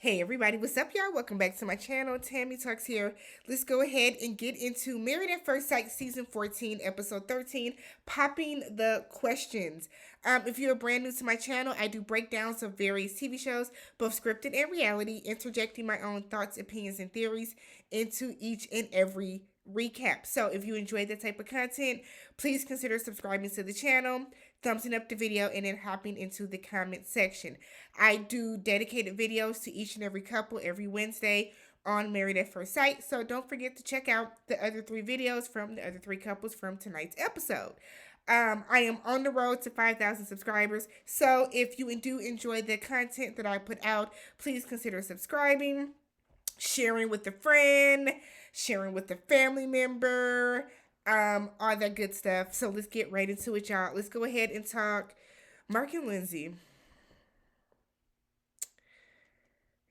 Hey everybody, what's up y'all? Welcome back to my channel. Tammy Talks here. Let's go ahead and get into Married at First Sight Season 14, Episode 13, Popping the Questions. If you're brand new to my channel, I do breakdowns of various TV shows, both scripted and reality, interjecting my own thoughts, opinions, and theories into each and every recap. So if you enjoy that type of content, please consider subscribing to the channel, thumbsing up the video, and then hopping into the comment section. I do dedicated videos to each and every couple every Wednesday on Married at First Sight, so don't forget to check out the other three videos from the other three couples from tonight's episode. I am on the road to 5,000 subscribers, so if you do enjoy the content that I put out, please consider subscribing, sharing with a friend, sharing with a family member, all that good stuff. So let's get right into it, y'all. Let's go ahead and talk Mark and Lindsay.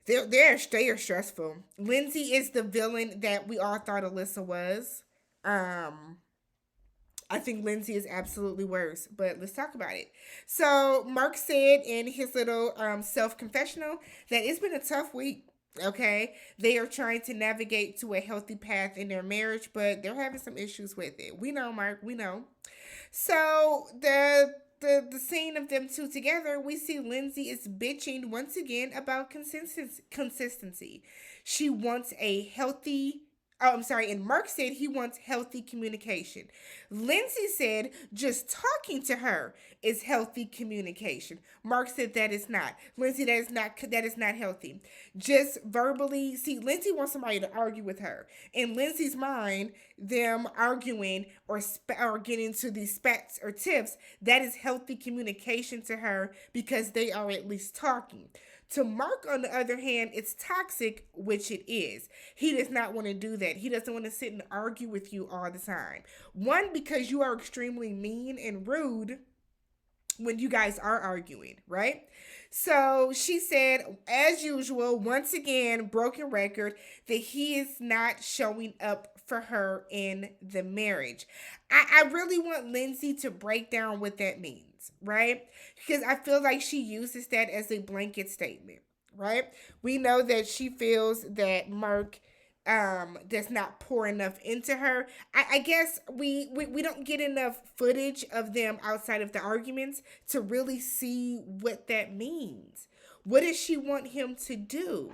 They are stressful. Lindsay is the villain that we all thought Alyssa was. Um, I think Lindsay is absolutely worse, but let's talk about it. So Mark said in his little self confessional that it's been a tough week. Okay, they are trying to navigate to a healthy path in their marriage, but they're having some issues with it. We know, Mark. We know. So the scene of them two together, we see Lindsay is bitching once again about consistency. She wants a healthy. Oh, I'm sorry. And Mark said he wants healthy communication. Lindsay said just talking to her is healthy communication. Mark said that is not. Lindsay, that is not healthy. Just verbally, see, Lindsay wants somebody to argue with her. In Lindsay's mind, them arguing or getting to these spats or tips, that is healthy communication to her because they are at least talking. To Mark, on the other hand, it's toxic, which it is. He does not want to do that. He doesn't want to sit and argue with you all the time. One, because you are extremely mean and rude when you guys are arguing, right? So she said, as usual, once again, broken record, that he is not showing up for her in the marriage. I really want Lindsay to break down what that means, right? Because I feel like she uses that as a blanket statement, right? We know that she feels that Mark does not pour enough into her. I guess we don't get enough footage of them outside of the arguments to really see what that means. What does she want him to do?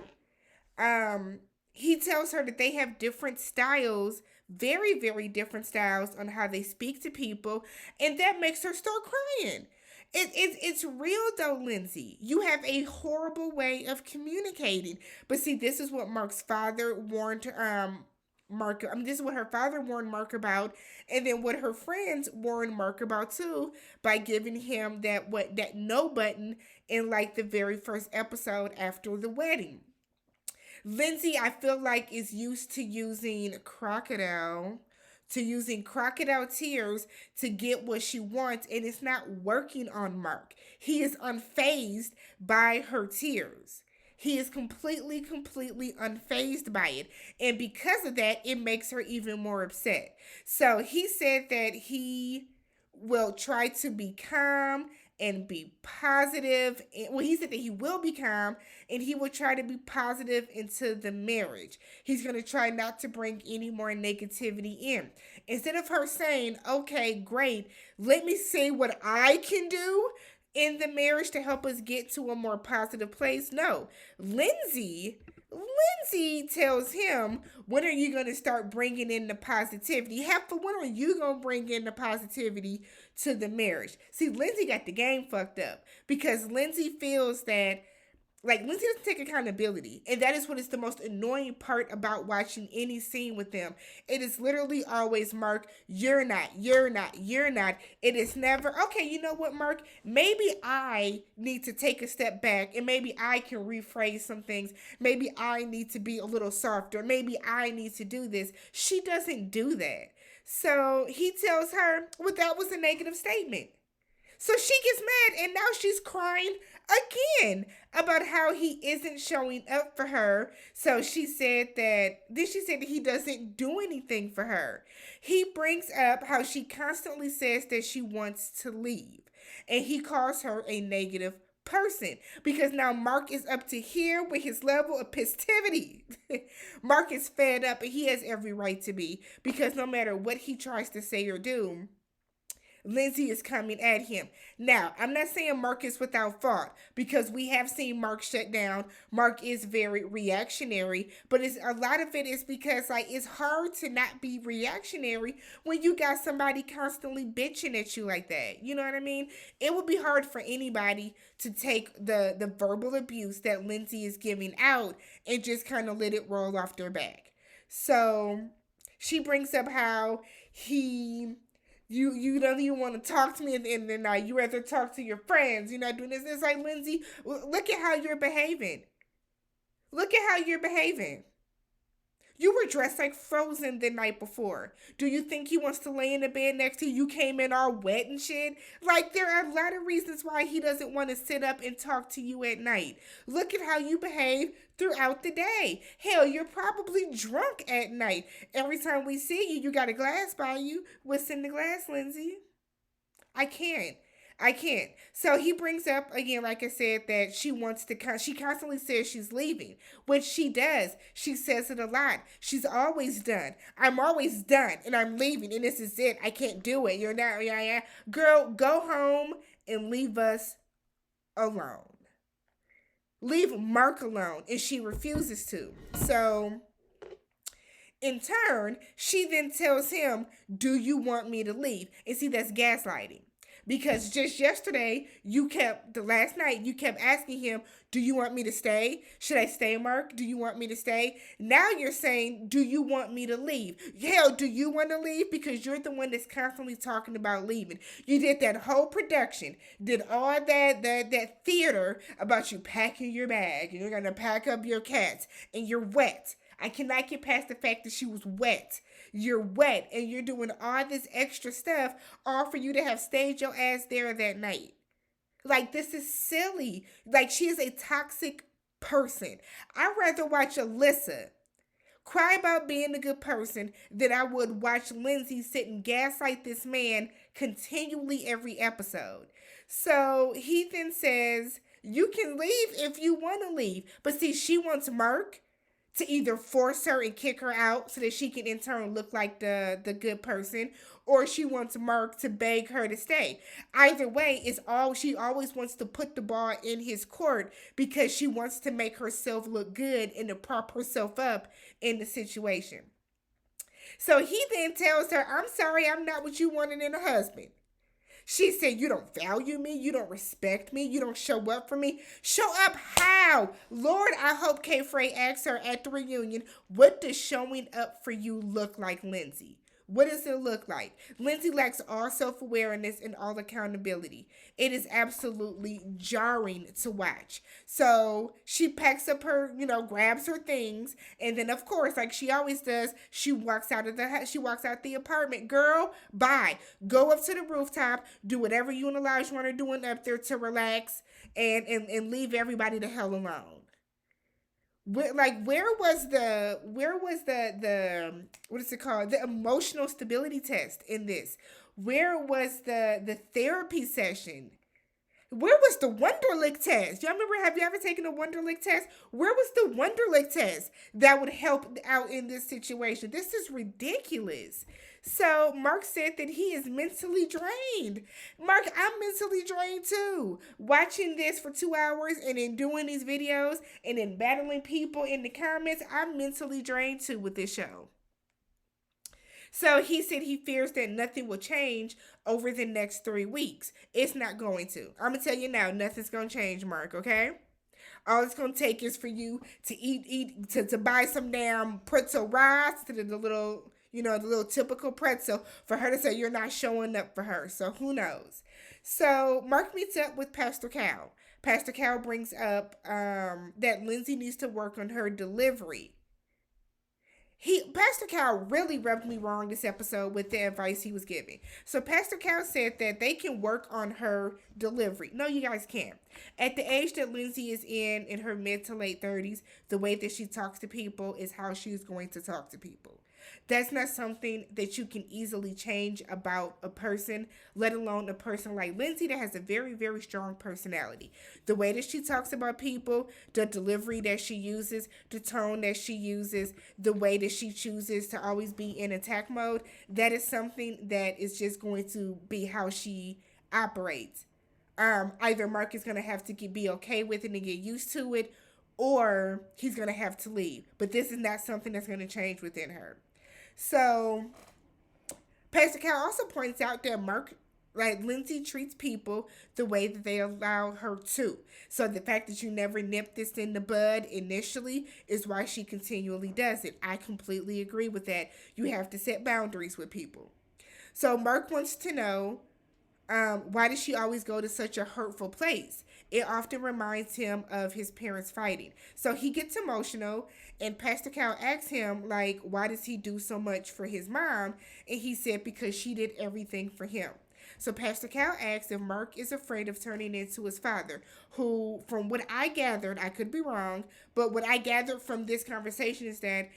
He tells her that they have different styles, very, very different styles on how they speak to people, and that makes her start crying. It's real though, Lindsay. You have a horrible way of communicating. But see, this is what Mark's father warned Mark. I mean, this is what her father warned Mark about, and then what her friends warned Mark about too, by giving him that no button in like the very first episode after the wedding. Lindsay, I feel like, is used to using crocodile tears to get what she wants, and it's not working on Mark. He is unfazed by her tears. He is completely unfazed by it. And because of that, it makes her even more upset. So he said that he will try to be calm and be positive. Well, he said that he will be calm and he will try to be positive into the marriage. He's going to try not to bring any more negativity in. Instead of her saying, okay, great, let me see what I can do in the marriage to help us get to a more positive place. No, Lindsay tells him, when are you going to start bringing in the positivity? Heifer, when are you going to bring in the positivity to the marriage? See, Lindsay got the game fucked up because Lindsay feels that, like, Lindsay doesn't take accountability. And that is what is the most annoying part about watching any scene with them. It is literally always, Mark, you're not. It is never, okay, you know what, Mark? Maybe I need to take a step back and maybe I can rephrase some things. Maybe I need to be a little softer. Maybe I need to do this. She doesn't do that. So he tells her, well, that was a negative statement. So she gets mad and now she's crying again about how he isn't showing up for her. So she said that he doesn't do anything for her. He brings up how she constantly says that she wants to leave and he calls her a negative person, because now Mark is up to here with his level of festivity. Mark is fed up, and he has every right to be, because no matter what he tries to say or do, Lindsay is coming at him. Now, I'm not saying Mark is without fault, because we have seen Mark shut down. Mark is very reactionary, but it's a lot of it is because like it's hard to not be reactionary when you got somebody constantly bitching at you like that. You know what I mean? It would be hard for anybody to take the verbal abuse that Lindsay is giving out and just kind of let it roll off their back. So she brings up how he you don't even want to talk to me at the end of the night. You rather talk to your friends. You're not doing this. It's like, Lindsay, look at how you're behaving. Look at how you're behaving. You were dressed like Frozen the night before. Do you think he wants to lay in the bed next to you? You came in all wet and shit. Like, there are a lot of reasons why he doesn't want to sit up and talk to you at night. Look at how you behave throughout the day. Hell, you're probably drunk at night. Every time we see you, you got a glass by you. What's in the glass, Lindsay? I can't. I can't. So he brings up again, like I said, that she wants to. She constantly says she's leaving, which she does. She says it a lot. She's always done. I'm always done, and I'm leaving, and this is it. I can't do it. You're not. Yeah. Girl, go home and leave us alone. Leave Mark alone, and she refuses to. So in turn, she then tells him, "Do you want me to leave?" And see, that's gaslighting. Because just yesterday, the last night, you kept asking him, "Do you want me to stay? Should I stay, Mark? Do you want me to stay?" Now you're saying, "Do you want me to leave?" Hell, do you want to leave? Because you're the one that's constantly talking about leaving. You did that whole production, did all that theater about you packing your bag, and you're going to pack up your cats, and you're wet. I cannot get past the fact that she was wet. You're wet, and you're doing all this extra stuff, all for you to have stayed your ass there that night. Like, this is silly. Like, she is a toxic person. I'd rather watch Alyssa cry about being a good person than I would watch Lindsay sit and gaslight this man continually every episode. So he then says, "You can leave if you want to leave." But see, she wants Mark to either force her and kick her out so that she can in turn look like the good person, or she wants Mark to beg her to stay. Either way, she always wants to put the ball in his court because she wants to make herself look good and to prop herself up in the situation. So he then tells her, "I'm sorry, I'm not what you wanted in a husband." She said, "You don't value me. You don't respect me. You don't show up for me." Show up how? Lord, I hope K. Frey asks her at the reunion, "What does showing up for you look like, Lindsay? What does it look like?" Lindsay lacks all self-awareness and all accountability. It is absolutely jarring to watch. So she packs up her, grabs her things, and then of course, like she always does, she walks out of the house. She walks out the apartment. Girl, bye. Go up to the rooftop. Do whatever you and Elijah are doing up there to relax, and leave everybody the hell alone. Where was the what is it called, the emotional stability test in this? Where was the therapy session? Where was the Wonderlic test? Y'all remember, have you ever taken a Wonderlic test? Where was the Wonderlic test that would help out in this situation? This is ridiculous. So Mark said that he is mentally drained. Mark, I'm mentally drained too. Watching this for 2 hours and then doing these videos and then battling people in the comments, I'm mentally drained too with this show. So he said he fears that nothing will change over the next 3 weeks. It's not going to. I'm going to tell you now, nothing's going to change, Mark, okay? All it's going to take is for you to buy some damn pretzel rice, to the little, the little typical pretzel, for her to say you're not showing up for her. So who knows? So Mark meets up with Pastor Cal. Pastor Cal brings up that Lindsay needs to work on her delivery. Pastor Cal really rubbed me wrong this episode with the advice he was giving. So Pastor Cal said that they can work on her delivery. No, you guys can't. At the age that Lindsay is in her mid to late 30s, the way that she talks to people is how she's going to talk to people. That's not something that you can easily change about a person, let alone a person like Lindsay that has a very, very strong personality. The way that she talks about people, the delivery that she uses, the tone that she uses, the way that she chooses to always be in attack mode, that is something that is just going to be how she operates. Either Mark is going to have to be okay with it and get used to it, or he's going to have to leave. But this is not something that's going to change within her. So, Pastor Cal also points out that Lindsay treats people the way that they allow her to. So the fact that you never nipped this in the bud initially is why she continually does it. I completely agree with that. You have to set boundaries with people. So Mark wants to know, why does she always go to such a hurtful place? It often reminds him of his parents fighting. So he gets emotional, and Pastor Cal asks him, like, why does he do so much for his mom? And he said, because she did everything for him. So Pastor Cal asks if Mark is afraid of turning into his father, who, from what I gathered, I could be wrong, but what I gathered from this conversation is that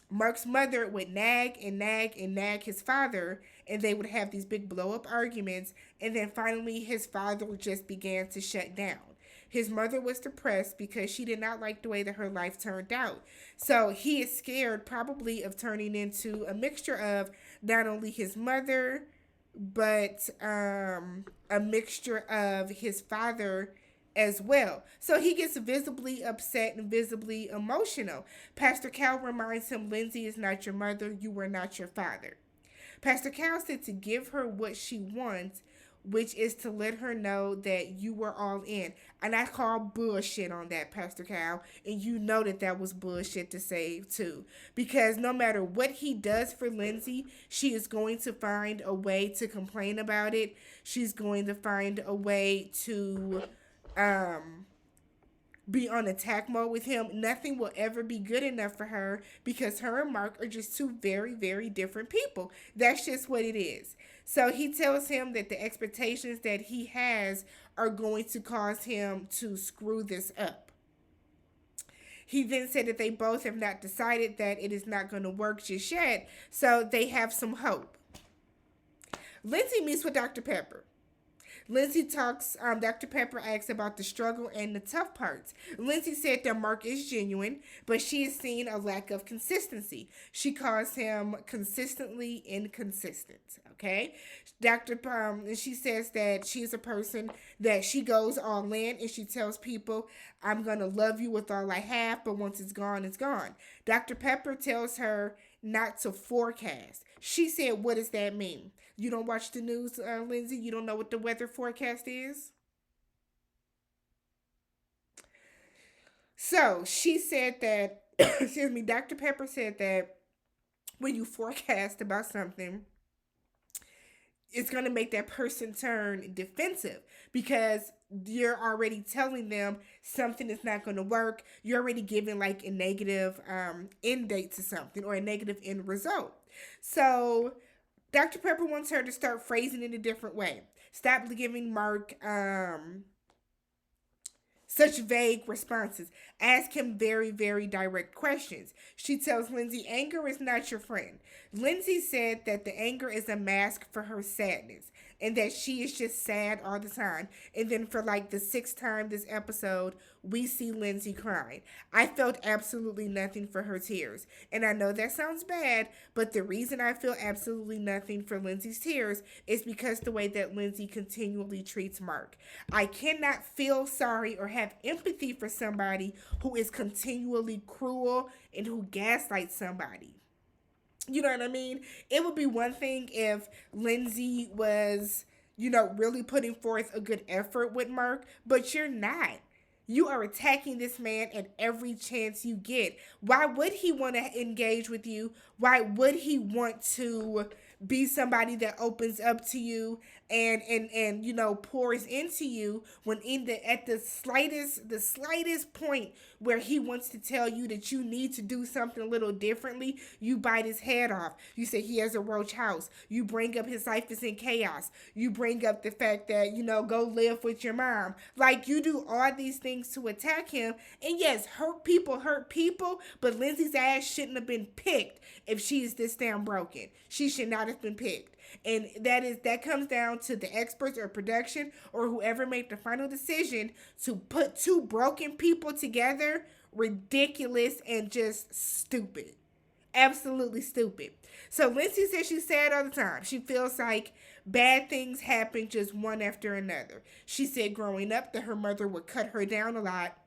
Mark's mother would nag and nag and nag his father, and they would have these big blow up arguments, and then finally his father just began to shut down. His mother was depressed because she did not like the way that her life turned out. So he is scared probably of turning into a mixture of not only his mother, but a mixture of his father as well. So he gets visibly upset and visibly emotional. Pastor Cal reminds him, Lindsay is not your mother, you were not your father. Pastor Cal said to give her what she wants, which is to let her know that you were all in. And I call bullshit on that, Pastor Cal. And you know that that was bullshit to say, too. Because no matter what he does for Lindsay, she is going to find a way to complain about it. She's going to find a way to be on attack mode with him. Nothing will ever be good enough for her because her and Mark are just two very, very different people. That's just what it is. So he tells him that the expectations that he has are going to cause him to screw this up. He then said that they both have not decided that it is not going to work just yet, so they have some hope. Lindsay meets with Dr. Pepper. Lindsay talks, Dr. Pepper asks about the struggle and the tough parts. Lindsay said that Mark is genuine, but she has seen a lack of consistency. She calls him consistently inconsistent, okay? She says that she's a person that she goes all in and she tells people, I'm going to love you with all I have, but once it's gone, it's gone. Dr. Pepper tells her not to forecast. She said, what does that mean? You don't watch the news, Lindsay? You don't know what the weather forecast is? So she said that, excuse me, Dr. Pepper said that when you forecast about something, it's going to make that person turn defensive because you're already telling them something is not going to work. You're already giving like a negative end date to something or a negative end result. So Dr. Pepper wants her to start phrasing it a different way. Stop giving Mark such vague responses. Ask him very, very direct questions. She tells Lindsay, anger is not your friend. Lindsay said that the anger is a mask for her sadness and that she is just sad all the time. And then for like the sixth time this episode, we see Lindsay crying. I felt absolutely nothing for her tears. And I know that sounds bad, but the reason I feel absolutely nothing for Lindsay's tears is because the way that Lindsay continually treats Mark. I cannot feel sorry or have empathy for somebody who is continually cruel and who gaslights somebody. You know what I mean? It would be one thing if Lindsay was, really putting forth a good effort with Mark, but you're not. You are attacking this man at every chance you get. Why would he want to engage with you? Why would he want to be somebody that opens up to you and pours into you when in the at the slightest point where he wants to tell you that you need to do something a little differently, you bite his head off. You say he has a roach house. You bring up his life is in chaos. You bring up the fact that go live with your mom. Like, you do all these things to attack him. And yes, hurt people, but Lindsay's ass shouldn't have been picked if she's this damn broken. She should not have been picked. And that comes down to the experts or production or whoever made the final decision to put two broken people together. Ridiculous and just stupid. Absolutely stupid. So Lindsay says she's sad all the time. She feels like bad things happen just one after another. She said growing up that her mother would cut her down a lot,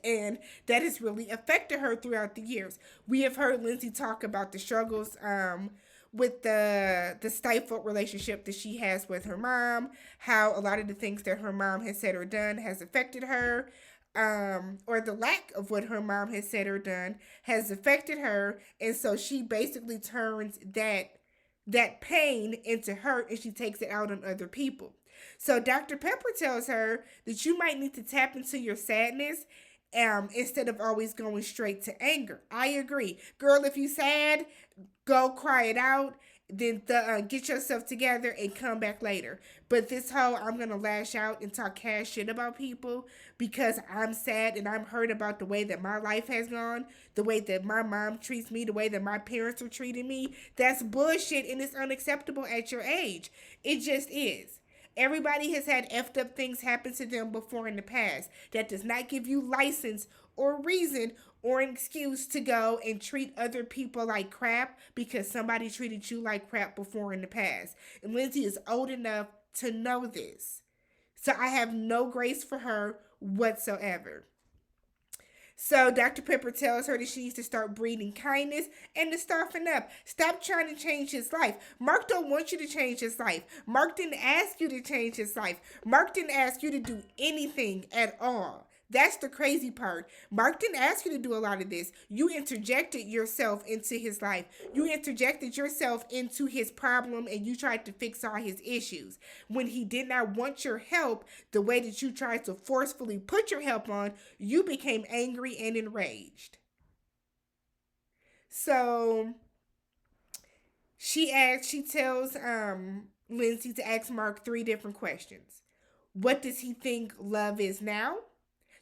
and that has really affected her throughout the years. We have heard Lindsay talk about the struggles with the stifled relationship that she has with her mom, how a lot of the things that her mom has said or done has affected her, or the lack of what her mom has said or done has affected her, and so she basically turns that pain into hurt, and she takes it out on other people. So Dr. Pepper tells her that you might need to tap into your sadness instead of always going straight to anger. I agree. Girl, if you sad, go cry it out. Then get yourself together and come back later. But this whole I'm going to lash out and talk cash shit about people because I'm sad and I'm hurt about the way that my life has gone, the way that my mom treats me, the way that my parents were treating me, that's bullshit and it's unacceptable at your age. It just is. Everybody has had effed up things happen to them before in the past. That does not give you license or reason or an excuse to go and treat other people like crap because somebody treated you like crap before in the past. And Lindsay is old enough to know this. So I have no grace for her whatsoever. So Dr. Pepper tells her that she needs to start breeding kindness and to soften up. Stop trying to change his life. Mark don't want you to change his life. Mark didn't ask you to change his life. Mark didn't ask you to do anything at all. That's the crazy part. Mark didn't ask you to do a lot of this. You interjected yourself into his life. You interjected yourself into his problem and you tried to fix all his issues. When he did not want your help, the way that you tried to forcefully put your help on, you became angry and enraged. So she tells Lindsay to ask Mark 3 different questions. What does he think love is now?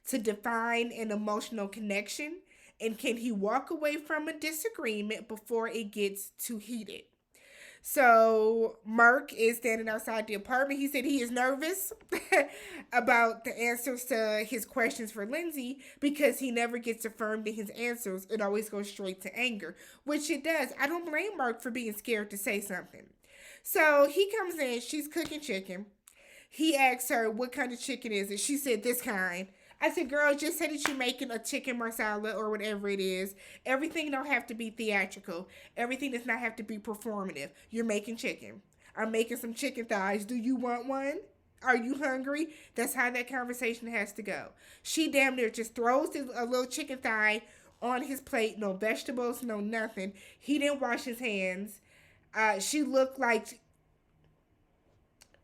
To define an emotional connection, and can he walk away from a disagreement before it gets too heated? So Mark is standing outside the apartment. He said he is nervous about the answers to his questions for Lindsay because he never gets affirmed in his answers. It always goes straight to anger, which it does. I don't blame Mark for being scared to say something. So he comes in, she's cooking chicken. He asks her, what kind of chicken is it? She said, this kind. I said, girl, just say that you're making a chicken marsala or whatever it is. Everything don't have to be theatrical. Everything does not have to be performative. You're making chicken. I'm making some chicken thighs. Do you want one? Are you hungry? That's how that conversation has to go. She damn near just throws a little chicken thigh on his plate. No vegetables, no nothing. He didn't wash his hands. She looked like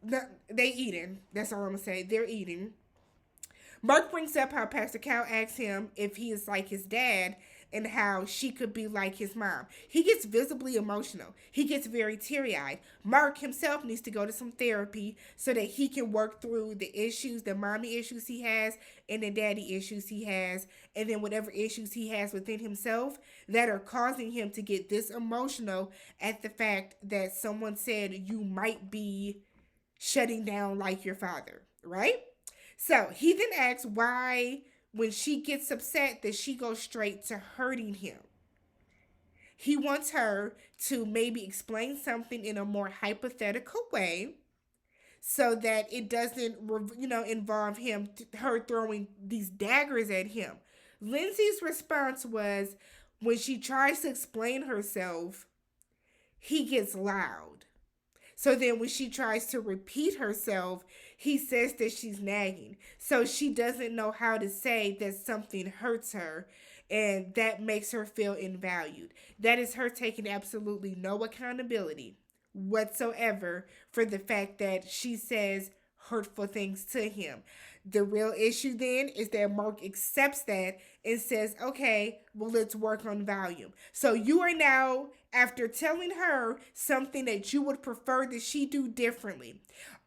they eating. That's all I'm going to say. They're eating. Mark brings up how Pastor Cal asks him if he is like his dad and how she could be like his mom. He gets visibly emotional. He gets very teary-eyed. Mark himself needs to go to some therapy so that he can work through the issues, the mommy issues he has and the daddy issues he has, and then whatever issues he has within himself that are causing him to get this emotional at the fact that someone said you might be shutting down like your father, right? So he then asks why, when she gets upset, that she goes straight to hurting him. He wants her to maybe explain something in a more hypothetical way so that it doesn't, involve her throwing these daggers at him. Lindsay's response was, when she tries to explain herself, he gets loud. So then when she tries to repeat herself, he says that she's nagging. So she doesn't know how to say that something hurts her, and that makes her feel invalued. That is her taking absolutely no accountability whatsoever for the fact that she says hurtful things to him. The real issue then is that Mark accepts that and says, okay, well, let's work on volume. So you are now, after telling her something that you would prefer that she do differently,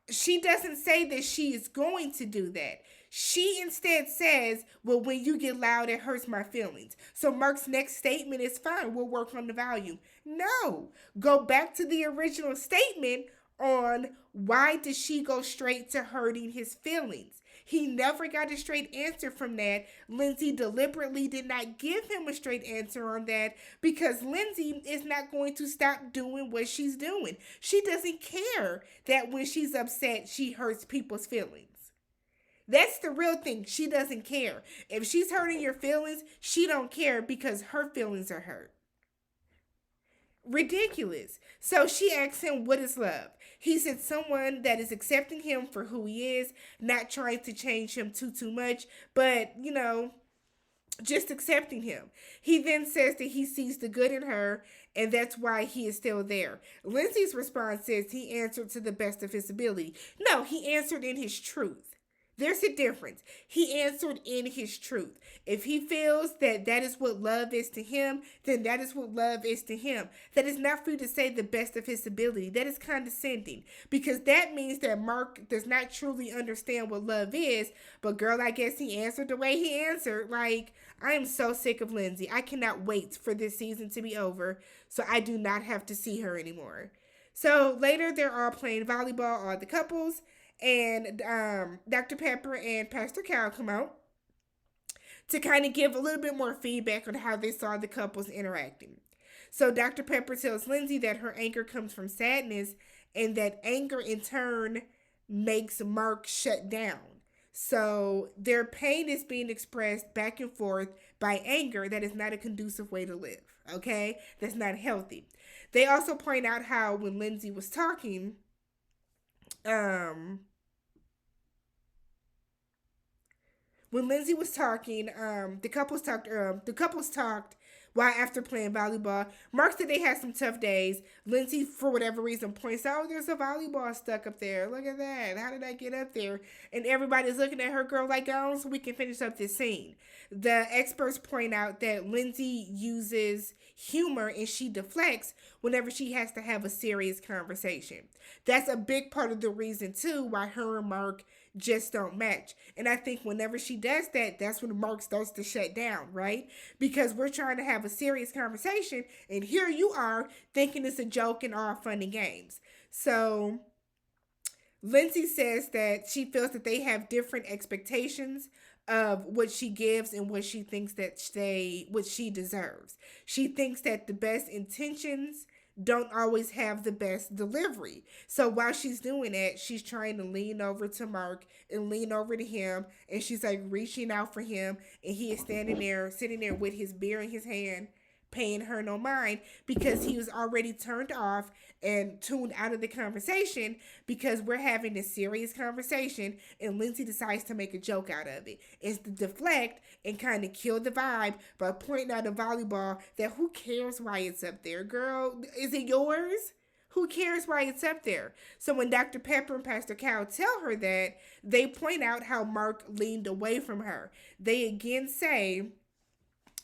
she doesn't say that she is going to do that. She instead says, well, when you get loud, it hurts my feelings. So Mark's next statement is fine, we'll work on the volume. No, go back to the original statement on why did she go straight to hurting his feelings. He never got a straight answer from that. Lindsay deliberately did not give him a straight answer on that because Lindsay is not going to stop doing what she's doing. She doesn't care that when she's upset, she hurts people's feelings. That's the real thing. She doesn't care. If she's hurting your feelings, she don't care because her feelings are hurt. Ridiculous. So she asks him, what is love? He said someone that is accepting him for who he is, not trying to change him too much, but, just accepting him. He then says that he sees the good in her and that's why he is still there. Lindsay's response says he answered to the best of his ability. No, he answered in his truth. There's a difference. He answered in his truth. If he feels that that is what love is to him, then that is what love is to him. That is not for you to say the best of his ability. That is condescending because that means that Mark does not truly understand what love is. But girl, I guess he answered the way he answered. Like, I am so sick of Lindsay. I cannot wait for this season to be over so I do not have to see her anymore. So later they're all playing volleyball, all the couples. And Dr. Pepper and Pastor Cal come out to kind of give a little bit more feedback on how they saw the couples interacting. So Dr. Pepper tells Lindsay that her anger comes from sadness and that anger in turn makes Mark shut down. So their pain is being expressed back and forth by anger. That is not a conducive way to live, okay? That's not healthy. They also point out how when Lindsay was talking, when Lindsay was talking, the couples talked. The couples talked while after playing volleyball. Mark said they had some tough days. Lindsay, for whatever reason, points out, "Oh, there's a volleyball stuck up there. Look at that. How did I get up there?" And everybody's looking at her girl like, "Oh, so we can finish up this scene." The experts point out that Lindsay uses humor and she deflects whenever she has to have a serious conversation. That's a big part of the reason too why her and Mark just don't match. And I think whenever she does that, that's when Mark starts to shut down, right? Because we're trying to have a serious conversation and here you are thinking it's a joke and all fun and games. So Lindsay says that she feels that they have different expectations of what she gives and what she thinks that what she deserves. She thinks that the best intentions don't always have the best delivery. So while she's doing that, she's trying to lean over to Mark and lean over to him, and she's like reaching out for him, and he is standing there, sitting there with his beer in his hand, paying her no mind because he was already turned off and tuned out of the conversation because we're having a serious conversation and Lindsay decides to make a joke out of it. It's to deflect and kind of kill the vibe by pointing out a volleyball that who cares why it's up there, girl? Is it yours? Who cares why it's up there? So when Dr. Pepper and Pastor Cal tell her that, they point out how Mark leaned away from her. They again say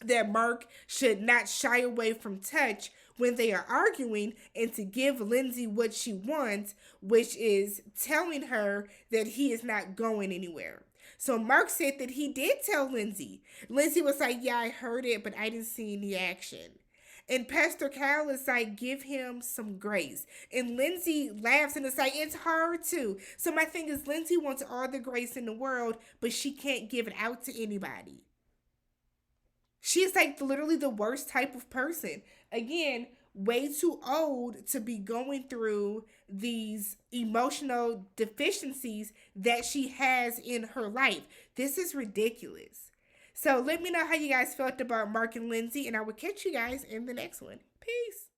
that Mark should not shy away from touch when they are arguing and to give Lindsay what she wants, which is telling her that he is not going anywhere. So Mark said that he did tell Lindsay. Lindsay was like, yeah, I heard it, but I didn't see any action. And Pastor Cal is like, give him some grace. And Lindsay laughs and it's like, it's hard to. So my thing is, Lindsay wants all the grace in the world, but she can't give it out to anybody. She's like literally the worst type of person. Again, way too old to be going through these emotional deficiencies that she has in her life. This is ridiculous. So let me know how you guys felt about Mark and Lindsay, and I will catch you guys in the next one. Peace.